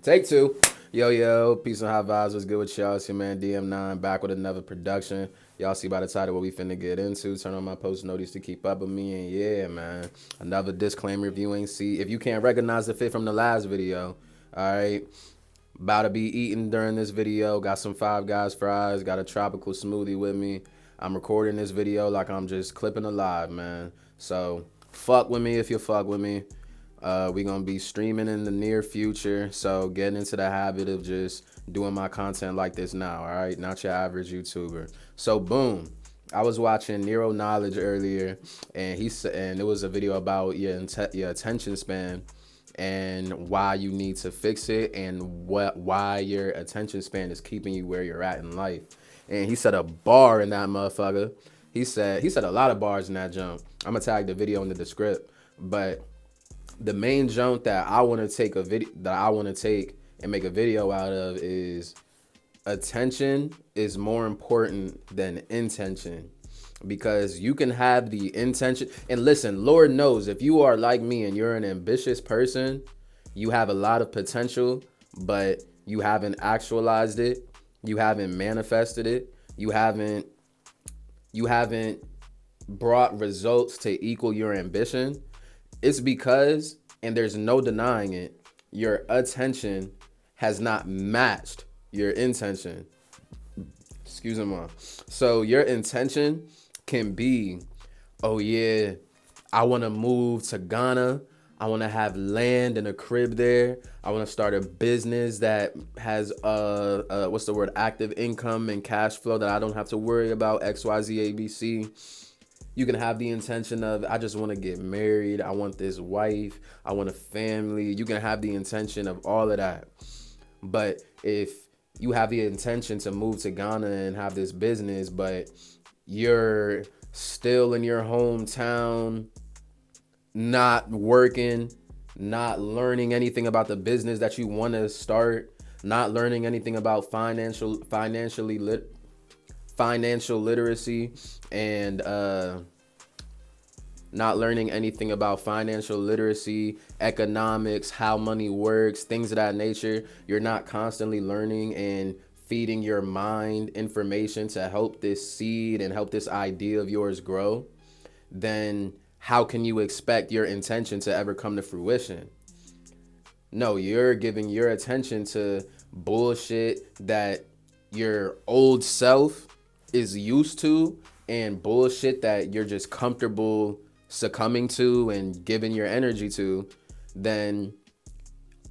Take two. Yo, peace and high vibes. What's good with y'all? It's your man DM9 back with another production. Y'all see by the title what we finna get into. Turn on my post notice to keep up with me. And yeah, man, another disclaimer if you ain't see. If you can't recognize the fit from the last video, all right. About to be eating during this video. Got some Five Guys fries. Got a tropical smoothie with me. I'm recording this video like I'm just clipping alive, man. So fuck with me if you fuck with me. We gonna be streaming in the near future, so get into the habit of just doing my content like this now. All right, not your average YouTuber. So boom, I was watching Nero Knowledge earlier, and he said, and it was a video about your attention span and why you need to fix it and why your attention span is keeping you where you're at in life. And he said a bar in that motherfucker. He said a lot of bars in that jump. I'm gonna tag the video in the description, but the main jump that I want to take and make a video out of is attention is more important than intention, because you can have the intention, and listen, Lord knows if you are like me and you're an ambitious person, you have a lot of potential, but you haven't actualized it, you haven't manifested it, you haven't brought results to equal your ambition. It's because, and there's no denying it, your attention has not matched your intention. Excuse me, mom. So your intention can be, oh yeah, I want to move to Ghana. I want to have land and a crib there. I want to start a business that has what's the word, active income and cash flow that I don't have to worry about XYZ ABC. You can have the intention of, I just want to get married. I want this wife. I want a family. You can have the intention of all of that. But if you have the intention to move to Ghana and have this business, but you're still in your hometown, not working, not learning anything about the business that you want to start, not learning anything about financial literacy, and not learning anything about financial literacy, economics, how money works, things of that nature, you're not constantly learning and feeding your mind information to help this seed and help this idea of yours grow, then how can you expect your intention to ever come to fruition? No, you're giving your attention to bullshit that your old self is used to, and bullshit that you're just comfortable succumbing to and giving your energy to. Then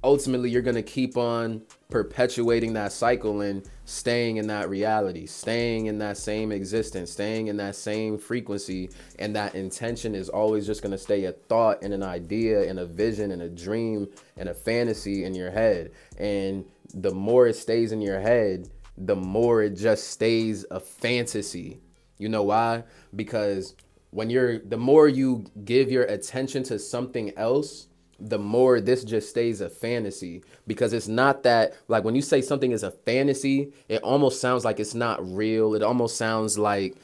ultimately you're going to keep on perpetuating that cycle and staying in that reality, staying in that same existence, staying in that same frequency. And that intention is always just going to stay a thought and an idea and a vision and a dream and a fantasy in your head. And the more it stays in your head, the more it just stays a fantasy. You know why? Because the more you give your attention to something else, the more this just stays a fantasy. Because it's not that, like, when you say something is a fantasy, it almost sounds like it's not real. It almost sounds like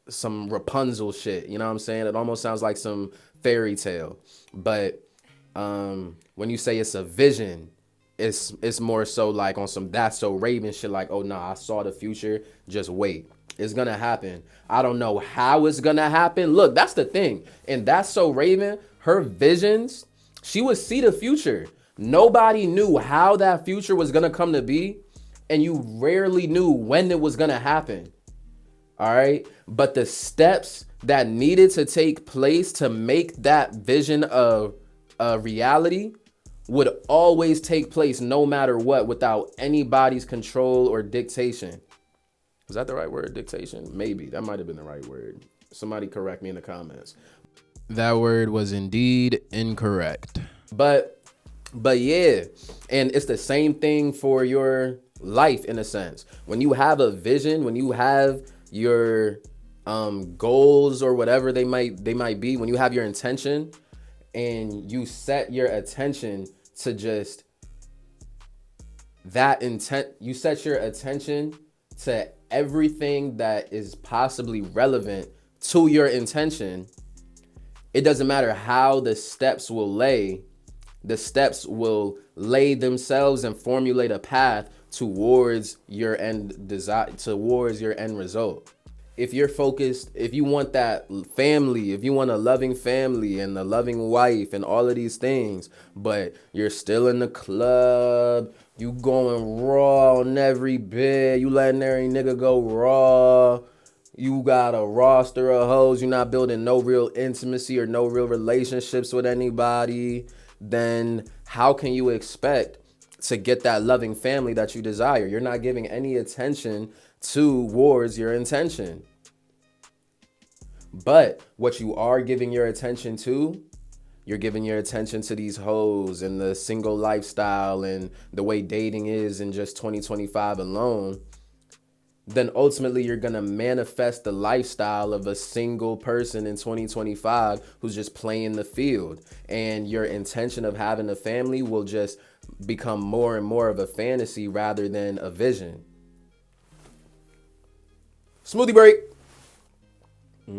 some Rapunzel shit. You know what I'm saying? It almost sounds like some fairy tale. But when you say it's a vision, it's more so like on some That's So Raven shit, like, oh nah, I saw the future, just wait. It's gonna happen. I don't know how it's gonna happen. Look, that's the thing. And That's So Raven, her visions, she would see the future. Nobody knew how that future was gonna come to be, and you rarely knew when it was gonna happen. All right. But the steps that needed to take place to make that vision of a reality would always take place no matter what, without anybody's control or dictation. Is that the right word? Dictation? Maybe. That might have been the right word. Somebody correct me in the comments. That word was indeed incorrect. But yeah, and it's the same thing for your life in a sense. When you have a vision, when you have your goals or whatever they might be, when you have your intention and you set your attention to just that intent, you set your attention to everything that is possibly relevant to your intention. It doesn't matter how the steps will lay, the steps will lay themselves and formulate a path towards your end desire, towards your end result. If you're focused, if you want that family, if you want a loving family and a loving wife and all of these things, but you're still in the club, you going raw on every bit, you letting every nigga go raw, you got a roster of hoes, you're not building no real intimacy or no real relationships with anybody, then how can you expect to get that loving family that you desire? You're not giving any attention towards your intention. But what you are giving your attention to, you're giving your attention to these hoes and the single lifestyle and the way dating is in just 2025 alone, then ultimately you're going to manifest the lifestyle of a single person in 2025 who's just playing the field. And your intention of having a family will just become more and more of a fantasy rather than a vision. Smoothie break. I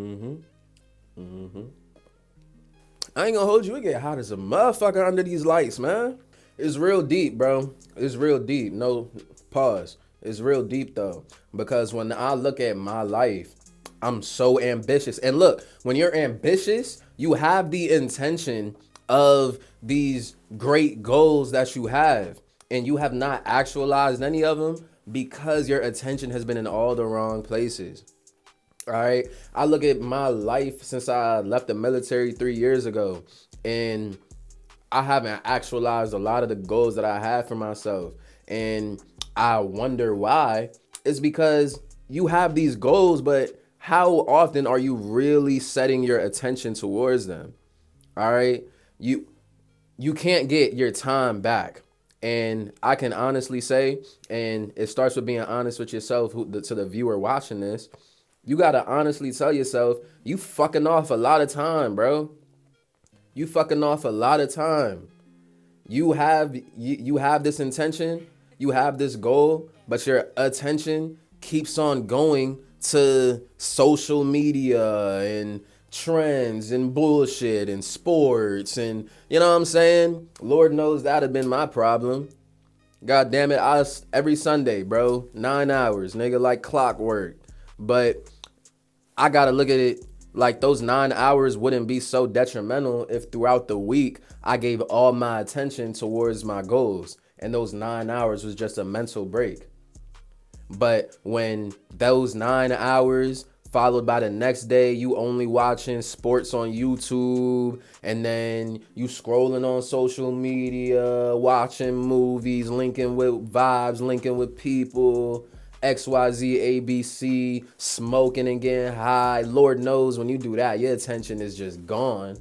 ain't gonna hold you. It get hot as a motherfucker under these lights, man. It's real deep, bro. It's real deep. No, pause. It's real deep, though. Because when I look at my life, I'm so ambitious. And look, when you're ambitious, you have the intention of these great goals that you have. And you have not actualized any of them because your attention has been in all the wrong places. All right. I look at my life since I left the military 3 years ago, and I haven't actualized a lot of the goals that I had for myself. And I wonder why. It's because you have these goals, but how often are you really setting your attention towards them? All right. You can't get your time back. And I can honestly say, and it starts with being honest with yourself, to the viewer watching this, you got to honestly tell yourself, you fucking off a lot of time, bro. You fucking off a lot of time. You have this intention, you have this goal, but your attention keeps on going to social media and trends and bullshit and sports, and you know what I'm saying? Lord knows that had been my problem. God damn it, every Sunday, bro, 9 hours, nigga, like clockwork. But I gotta look at it like those 9 hours wouldn't be so detrimental if throughout the week I gave all my attention towards my goals, and those 9 hours was just a mental break. But when those 9 hours followed by the next day, you only watching sports on YouTube, and then you scrolling on social media, watching movies, linking with vibes, linking with people, XYZ, ABC, smoking and getting high. Lord knows when you do that, your attention is just gone.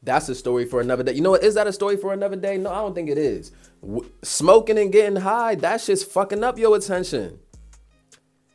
That's a story for another day. You know what? Is that a story for another day? No, I don't think it is. Smoking and getting high, that shit's fucking up your attention.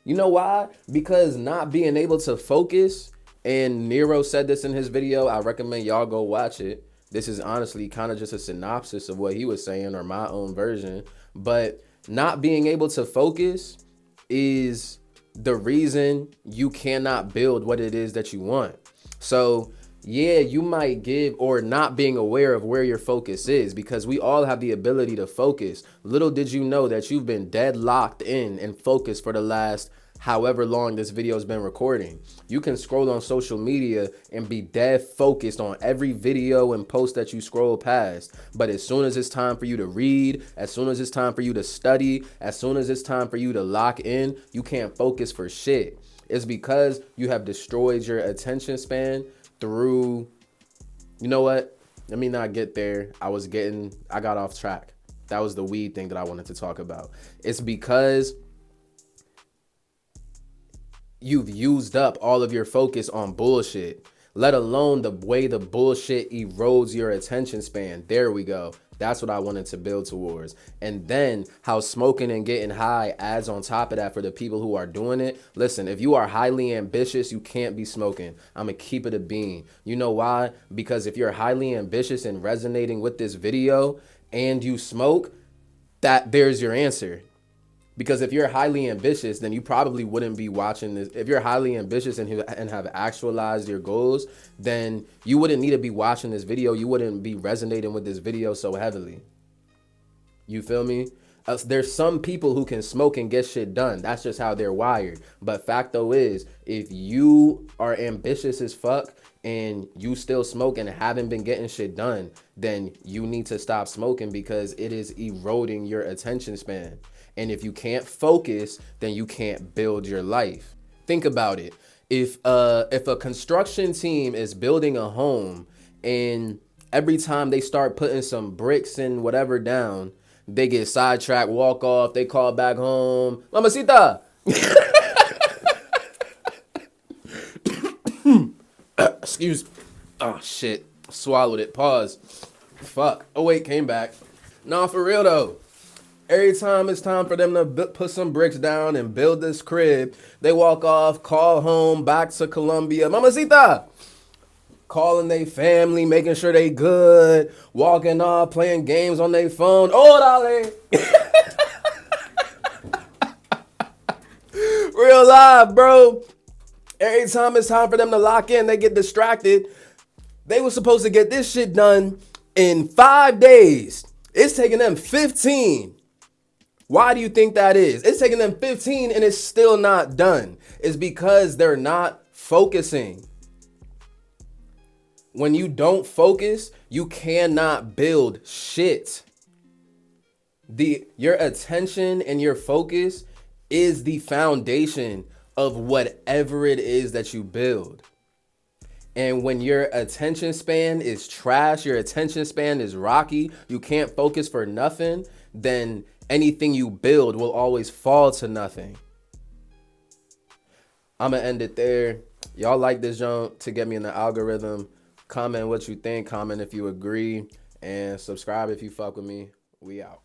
You know why? Because not being able to focus, and Nero said this in his video. I recommend y'all go watch it. This is honestly kind of just a synopsis of what he was saying, or my own version. But not being able to focus is the reason you cannot build what it is that you want. So yeah, you might give, or not being aware of where your focus is, because we all have the ability to focus. Little did you know that you've been dead locked in and focused for the last however long this video has been recording. You can scroll on social media and be dead focused on every video and post that you scroll past. But as soon as it's time for you to read, as soon as it's time for you to study, as soon as it's time for you to lock in, you can't focus for shit. It's because you have destroyed your attention span through, you know what? Let me not get there. I got off track. That was the weed thing that I wanted to talk about. It's because you've used up all of your focus on bullshit, let alone the way the bullshit erodes your attention span. There we go. That's what I wanted to build towards. And then how smoking and getting high adds on top of that for the people who are doing it. Listen, if you are highly ambitious, you can't be smoking. I'm going to keep it a bean. You know why? Because if you're highly ambitious and resonating with this video and you smoke, that there's your answer. Because if you're highly ambitious, then you probably wouldn't be watching this. If you're highly ambitious and have actualized your goals, then you wouldn't need to be watching this video. You wouldn't be resonating with this video so heavily. You feel me? There's some people who can smoke and get shit done. That's just how they're wired. But facto is, if you are ambitious as fuck and you still smoke and haven't been getting shit done, then you need to stop smoking because it is eroding your attention span. And if you can't focus, then you can't build your life. Think about it. If a construction team is building a home and every time they start putting some bricks and whatever down, they get sidetracked, walk off, they call back home. Mamacita! Excuse. Oh, shit. Swallowed it. Pause. Fuck. Oh, wait, came back. Nah, for real, though. Every time it's time for them to put some bricks down and build this crib, they walk off, call home, back to Colombia. Mamacita! Calling their family, making sure they good, walking off, playing games on their phone. Oh, dale! Real live, bro. Every time it's time for them to lock in, they get distracted. They were supposed to get this shit done in 5 days. It's taking them 15. Why do you think that is? It's taking them 15 and it's still not done. It's because they're not focusing. When you don't focus, you cannot build shit. Your attention and your focus is the foundation of whatever it is that you build. And when your attention span is trash, your attention span is rocky, you can't focus for nothing, then anything you build will always fall to nothing. I'm going to end it there. Y'all like this junk to get me in the algorithm. Comment what you think. Comment if you agree. And subscribe if you fuck with me. We out.